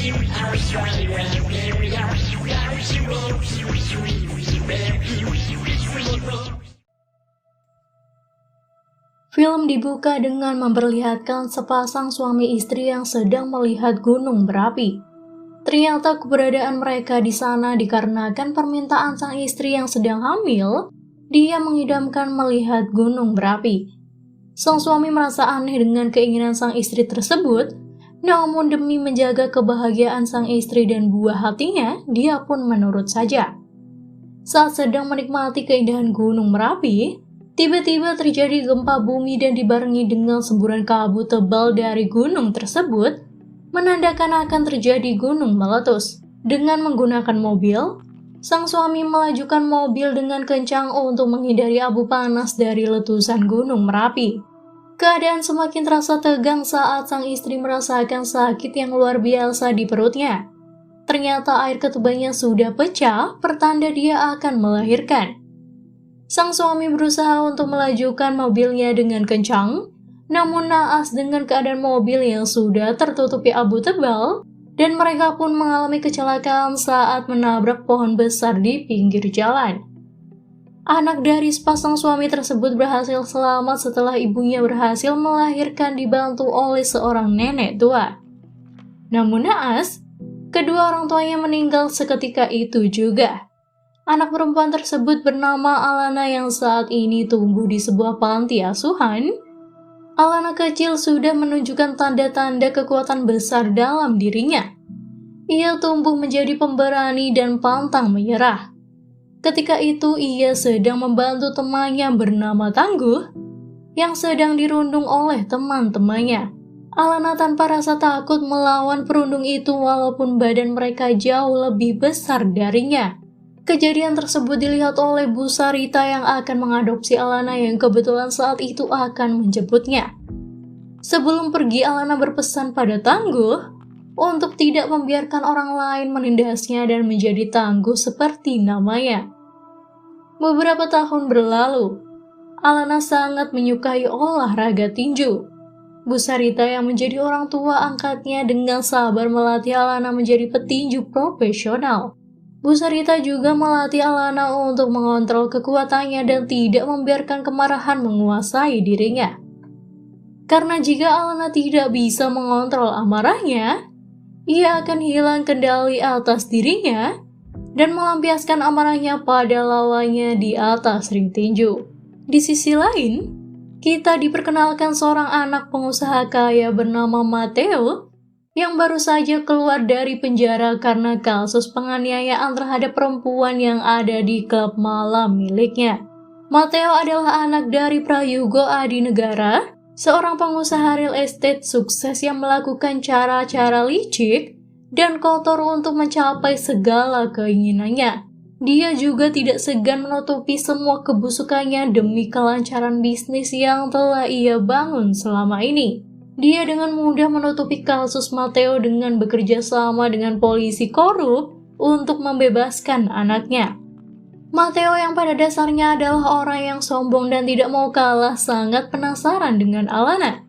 Film dibuka dengan memperlihatkan sepasang suami istri yang sedang melihat gunung berapi. Ternyata keberadaan mereka di sana dikarenakan permintaan sang istri yang sedang hamil. Dia mengidamkan melihat gunung berapi. Sang suami merasa aneh dengan keinginan sang istri tersebut, namun demi menjaga kebahagiaan sang istri dan buah hatinya, dia pun menurut saja. Saat sedang menikmati keindahan gunung Merapi, tiba-tiba terjadi gempa bumi dan dibarengi dengan semburan kabut tebal dari gunung tersebut, menandakan akan terjadi gunung meletus. Dengan menggunakan mobil, sang suami melajukan mobil dengan kencang untuk menghindari abu panas dari letusan gunung Merapi. Keadaan semakin terasa tegang saat sang istri merasakan sakit yang luar biasa di perutnya. Ternyata air ketubannya sudah pecah, pertanda dia akan melahirkan. Sang suami berusaha untuk melajukan mobilnya dengan kencang, namun naas dengan keadaan mobil yang sudah tertutupi abu tebal, dan mereka pun mengalami kecelakaan saat menabrak pohon besar di pinggir jalan. Anak dari sepasang suami tersebut berhasil selamat setelah ibunya berhasil melahirkan dibantu oleh seorang nenek tua. Namun naas, kedua orang tuanya meninggal seketika itu juga. Anak perempuan tersebut bernama Alana yang saat ini tumbuh di sebuah panti asuhan. Alana kecil sudah menunjukkan tanda-tanda kekuatan besar dalam dirinya. Ia tumbuh menjadi pemberani dan pantang menyerah. Ketika itu ia sedang membantu temannya bernama Tangguh yang sedang dirundung oleh teman-temannya. Alana tanpa rasa takut melawan perundung itu walaupun badan mereka jauh lebih besar darinya. Kejadian tersebut dilihat oleh Bu Sarita yang akan mengadopsi Alana yang kebetulan saat itu akan menjemputnya. Sebelum pergi, Alana berpesan pada Tangguh untuk tidak membiarkan orang lain menindasnya dan menjadi tangguh seperti namanya. Beberapa tahun berlalu, Alana sangat menyukai olahraga tinju. Bu Sarita yang menjadi orang tua angkatnya dengan sabar melatih Alana menjadi petinju profesional. Bu Sarita juga melatih Alana untuk mengontrol kekuatannya dan tidak membiarkan kemarahan menguasai dirinya. Karena jika Alana tidak bisa mengontrol amarahnya, ia akan hilang kendali atas dirinya dan melampiaskan amarahnya pada lawannya di atas ring tinju. Di sisi lain, kita diperkenalkan seorang anak pengusaha kaya bernama Matteo yang baru saja keluar dari penjara karena kasus penganiayaan terhadap perempuan yang ada di klub malam miliknya. Matteo adalah anak dari Prayogo Adinegara, seorang pengusaha real estate sukses yang melakukan cara-cara licik dan kotor untuk mencapai segala keinginannya. Dia juga tidak segan menutupi semua kebusukannya demi kelancaran bisnis yang telah ia bangun selama ini. Dia dengan mudah menutupi kasus Matteo dengan bekerja sama dengan polisi korup untuk membebaskan anaknya. Matteo yang pada dasarnya adalah orang yang sombong dan tidak mau kalah sangat penasaran dengan Alana.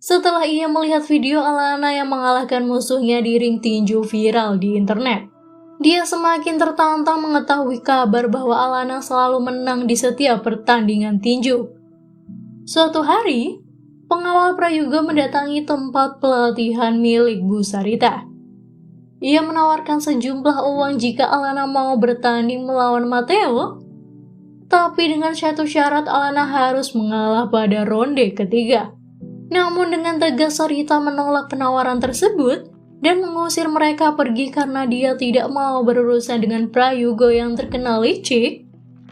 Setelah ia melihat video Alana yang mengalahkan musuhnya di ring tinju viral di internet, dia semakin tertantang mengetahui kabar bahwa Alana selalu menang di setiap pertandingan tinju. Suatu hari, pengawal prayoga mendatangi tempat pelatihan milik Bu Sarita. Ia menawarkan sejumlah uang jika Alana mau bertanding melawan Matteo, tapi dengan satu syarat Alana harus mengalah pada ronde ketiga. Namun dengan tegas Sarita menolak penawaran tersebut dan mengusir mereka pergi karena dia tidak mau berurusan dengan prayoga yang terkenal licik,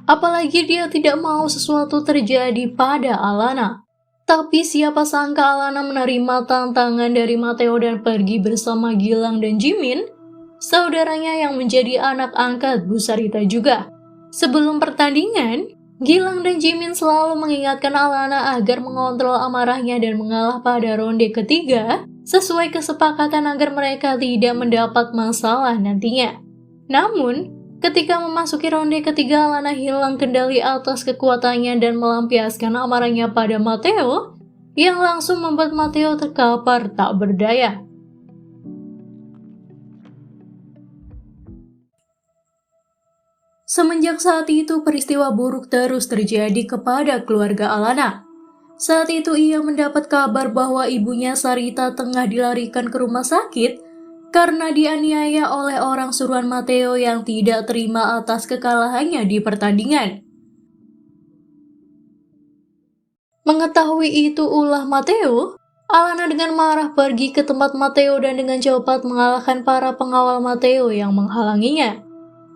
apalagi dia tidak mau sesuatu terjadi pada Alana. Tapi siapa sangka Alana menerima tantangan dari Matteo dan pergi bersama Gilang dan Jimin, saudaranya yang menjadi anak angkat Bu Sarita juga. Sebelum pertandingan, Gilang dan Jimin selalu mengingatkan Alana agar mengontrol amarahnya dan mengalah pada ronde ketiga sesuai kesepakatan agar mereka tidak mendapat masalah nantinya. Namun, ketika memasuki ronde ketiga, Alana hilang kendali atas kekuatannya dan melampiaskan amarahnya pada Matteo yang langsung membuat Matteo terkapar tak berdaya. Semenjak saat itu, peristiwa buruk terus terjadi kepada keluarga Alana. Saat itu ia mendapat kabar bahwa ibunya Sarita tengah dilarikan ke rumah sakit karena dianiaya oleh orang suruhan Matteo yang tidak terima atas kekalahannya di pertandingan. Mengetahui itu ulah Matteo, Alana dengan marah pergi ke tempat Matteo dan dengan cepat mengalahkan para pengawal Matteo yang menghalanginya.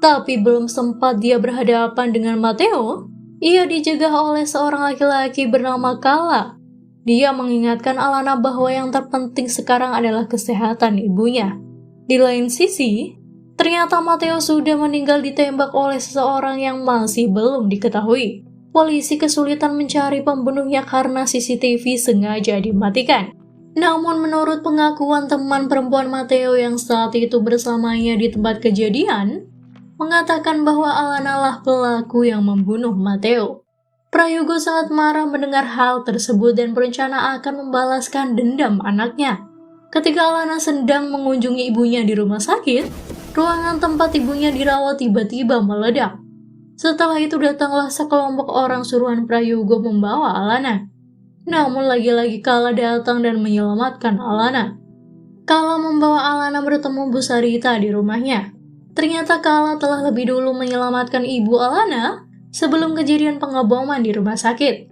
Tapi belum sempat dia berhadapan dengan Matteo, ia dicegah oleh seorang laki-laki bernama Kala. Dia mengingatkan Alana bahwa yang terpenting sekarang adalah kesehatan ibunya. Di lain sisi, ternyata Matteo sudah meninggal ditembak oleh seseorang yang masih belum diketahui. Polisi kesulitan mencari pembunuhnya karena CCTV sengaja dimatikan. Namun menurut pengakuan teman perempuan Matteo yang saat itu bersamanya di tempat kejadian, mengatakan bahwa Alana lah pelaku yang membunuh Matteo. Prayogo sangat marah mendengar hal tersebut dan berencana akan membalaskan dendam anaknya. Ketika Alana sedang mengunjungi ibunya di rumah sakit, ruangan tempat ibunya dirawat tiba-tiba meledak. Setelah itu datanglah sekelompok orang suruhan Prayogo membawa Alana. Namun lagi-lagi Kala datang dan menyelamatkan Alana. Kala membawa Alana bertemu Bu Sarita di rumahnya. Ternyata Kala telah lebih dulu menyelamatkan ibu Alana sebelum kejadian pengeboman di rumah sakit.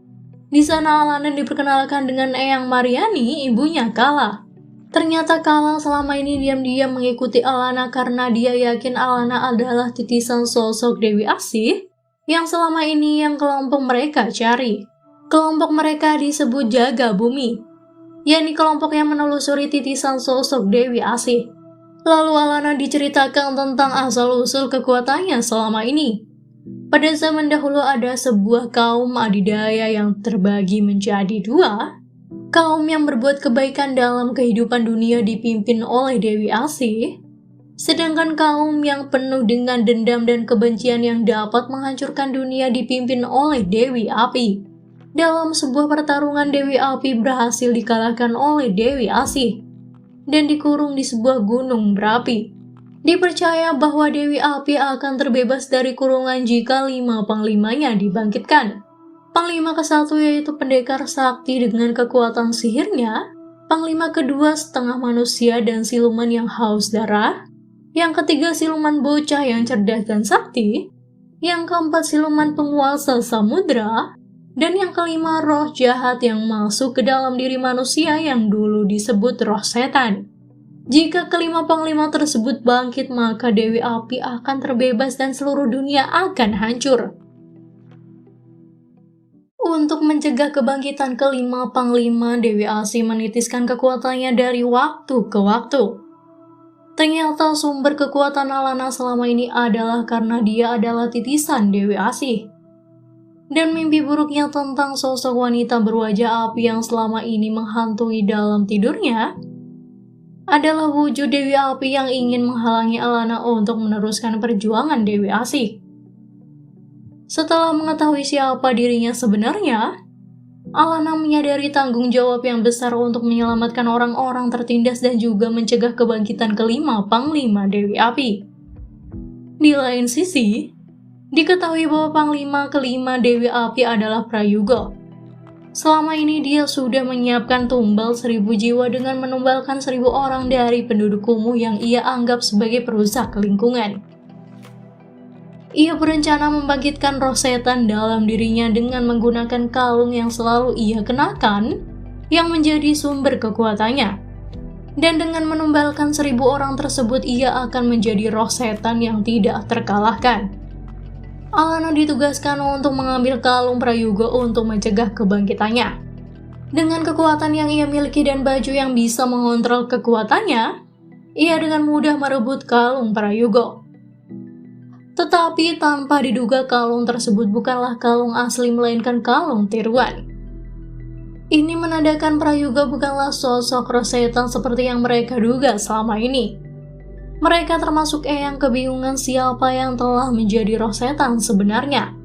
Di sana Alana diperkenalkan dengan Eyang Mariani, ibunya Kala. Ternyata Kala selama ini diam-diam mengikuti Alana karena dia yakin Alana adalah titisan sosok Dewi Asih yang selama ini yang kelompok mereka cari. Kelompok mereka disebut Jaga Bumi, yakni kelompok yang menelusuri titisan sosok Dewi Asih. Lalu Alana diceritakan tentang asal-usul kekuatannya selama ini. Pada zaman dahulu ada sebuah kaum adidaya yang terbagi menjadi dua. Kaum yang berbuat kebaikan dalam kehidupan dunia dipimpin oleh Dewi Asih, sedangkan kaum yang penuh dengan dendam dan kebencian yang dapat menghancurkan dunia dipimpin oleh Dewi Api. Dalam sebuah pertarungan, Dewi Api berhasil dikalahkan oleh Dewi Asih dan dikurung di sebuah gunung berapi. Dipercaya bahwa Dewi Api akan terbebas dari kurungan jika 5 panglimanya dibangkitkan. Panglima ke-1 yaitu pendekar sakti dengan kekuatan sihirnya, panglima kedua setengah manusia dan siluman yang haus darah, yang ketiga siluman bocah yang cerdas dan sakti, yang keempat siluman penguasa samudra, dan yang kelima roh jahat yang masuk ke dalam diri manusia yang dulu disebut roh setan. Jika kelima panglima tersebut bangkit, maka Dewi Api akan terbebas dan seluruh dunia akan hancur. Untuk mencegah kebangkitan kelima panglima, Dewi Asih menitiskan kekuatannya dari waktu ke waktu. Ternyata sumber kekuatan Alana selama ini adalah karena dia adalah titisan Dewi Asih. Dan mimpi buruknya tentang sosok wanita berwajah api yang selama ini menghantui dalam tidurnya adalah wujud Dewi Api yang ingin menghalangi Alana untuk meneruskan perjuangan Dewi Asih. Setelah mengetahui siapa dirinya sebenarnya, Alana menyadari tanggung jawab yang besar untuk menyelamatkan orang-orang tertindas dan juga mencegah kebangkitan kelima panglima Dewi Api. Di lain sisi, diketahui bahwa panglima kelima Dewi Api adalah Prayogo. Selama ini dia sudah menyiapkan tumbal 1000 jiwa dengan menumbalkan 1000 orang dari penduduk kumuh yang ia anggap sebagai perusak lingkungan. Ia berencana membangkitkan roh setan dalam dirinya dengan menggunakan kalung yang selalu ia kenakan, yang menjadi sumber kekuatannya. Dan dengan menumbalkan 1000 orang tersebut, ia akan menjadi roh setan yang tidak terkalahkan. Alana ditugaskan untuk mengambil kalung Prayogo untuk mencegah kebangkitannya. Dengan kekuatan yang ia miliki dan baju yang bisa mengontrol kekuatannya, ia dengan mudah merebut kalung Prayogo. Tetapi tanpa diduga kalung tersebut bukanlah kalung asli melainkan kalung tiruan. Ini menandakan Prayogo bukanlah sosok roh setan seperti yang mereka duga selama ini. Mereka termasuk Eyang kebingungan siapa yang telah menjadi roh setan sebenarnya.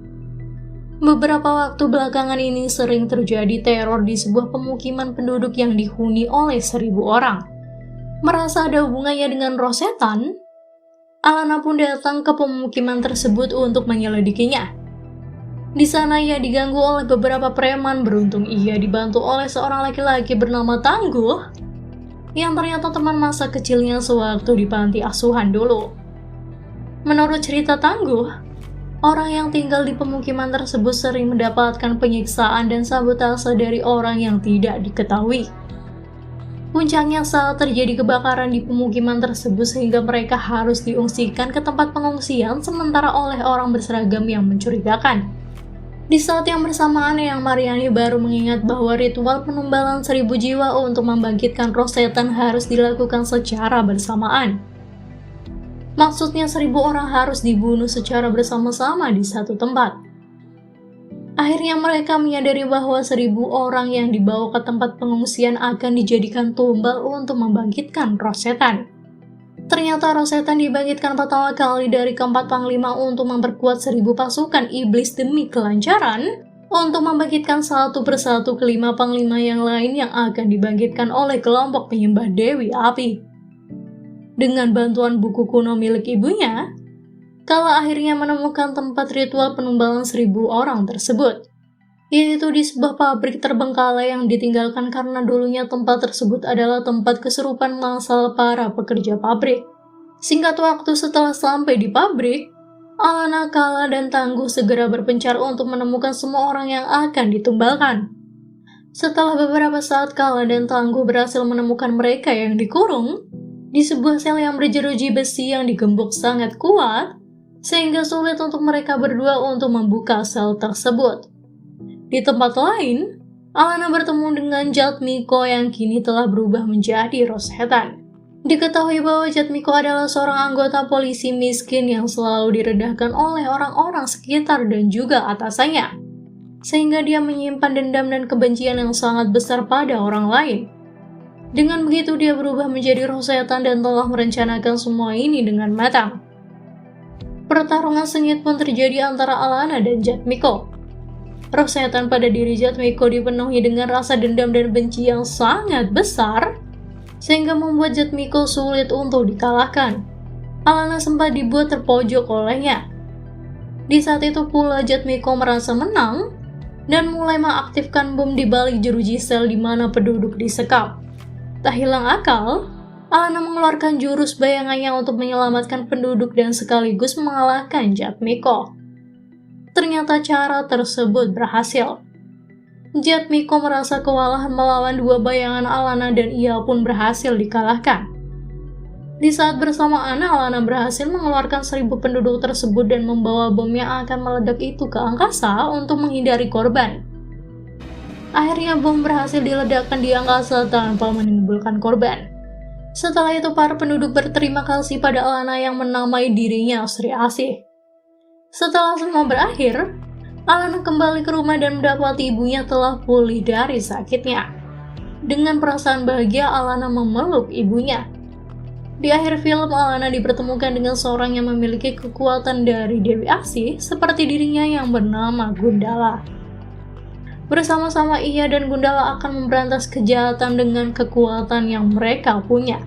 Beberapa waktu belakangan ini sering terjadi teror di sebuah pemukiman penduduk yang dihuni oleh 1000 orang. Merasa ada hubungannya dengan roh setan, Alana pun datang ke pemukiman tersebut untuk menyelidikinya. Di sana ia diganggu oleh beberapa preman. Beruntung ia dibantu oleh seorang laki-laki bernama Tangguh yang ternyata teman masa kecilnya sewaktu di panti asuhan dulu. Menurut cerita Tangguh, orang yang tinggal di pemukiman tersebut sering mendapatkan penyiksaan dan sabotase dari orang yang tidak diketahui. Puncaknya saat terjadi kebakaran di pemukiman tersebut sehingga mereka harus diungsikan ke tempat pengungsian sementara oleh orang berseragam yang mencurigakan. Di saat yang bersamaan, Eyang Mariani baru mengingat bahwa ritual penumbalan 1000 jiwa untuk membangkitkan roh setan harus dilakukan secara bersamaan. Maksudnya 1000 orang harus dibunuh secara bersama-sama di satu tempat. Akhirnya mereka menyadari bahwa 1000 orang yang dibawa ke tempat pengungsian akan dijadikan tumbal untuk membangkitkan roh setan. Ternyata roh setan dibangkitkan pertama kali dari keempat panglima untuk memperkuat 1000 pasukan iblis demi kelancaran, untuk membangkitkan satu persatu kelima panglima yang lain yang akan dibangkitkan oleh kelompok penyembah Dewi Api. Dengan bantuan buku kuno milik ibunya, Kala akhirnya menemukan tempat ritual penumbalan 1000 orang tersebut, yaitu di sebuah pabrik terbengkalai yang ditinggalkan karena dulunya tempat tersebut adalah tempat kesurupan massal para pekerja pabrik. Singkat waktu setelah sampai di pabrik, Alana, Kala, dan Tangguh segera berpencar untuk menemukan semua orang yang akan ditumbalkan. Setelah beberapa saat, Kala dan Tangguh berhasil menemukan mereka yang dikurung di sebuah sel yang berjeruji besi yang digembok sangat kuat, sehingga sulit untuk mereka berdua untuk membuka sel tersebut. Di tempat lain, Alana bertemu dengan Jatmiko yang kini telah berubah menjadi roh setan. Diketahui bahwa Jatmiko adalah seorang anggota polisi miskin yang selalu direndahkan oleh orang-orang sekitar dan juga atasannya, sehingga dia menyimpan dendam dan kebencian yang sangat besar pada orang lain. Dengan begitu dia berubah menjadi roh setan dan telah merencanakan semua ini dengan matang. Pertarungan sengit pun terjadi antara Alana dan Jatmiko. Roh setan pada diri Jatmiko dipenuhi dengan rasa dendam dan benci yang sangat besar, sehingga membuat Jatmiko sulit untuk dikalahkan. Alana sempat dibuat terpojok olehnya. Di saat itu pula Jatmiko merasa menang dan mulai mengaktifkan bom di balik jeruji sel di mana penduduk disekap. Tak hilang akal, Alana mengeluarkan jurus bayangannya untuk menyelamatkan penduduk dan sekaligus mengalahkan Jatmiko. Ternyata cara tersebut berhasil. Jatmiko merasa kewalahan melawan dua bayangan Alana dan ia pun berhasil dikalahkan. Di saat bersamaan, Alana berhasil mengeluarkan 1000 penduduk tersebut dan membawa bom yang akan meledak itu ke angkasa untuk menghindari korban. Akhirnya bom berhasil diledakkan di angkasa tanpa menimbulkan korban. Setelah itu para penduduk berterima kasih pada Alana yang menamai dirinya Sri Asih. Setelah semua berakhir, Alana kembali ke rumah dan mendapati ibunya telah pulih dari sakitnya. Dengan perasaan bahagia, Alana memeluk ibunya. Di akhir film, Alana dipertemukan dengan seorang yang memiliki kekuatan dari Dewi Asih seperti dirinya yang bernama Gundala. Bersama-sama ia dan Gundala akan memberantas kejahatan dengan kekuatan yang mereka punya.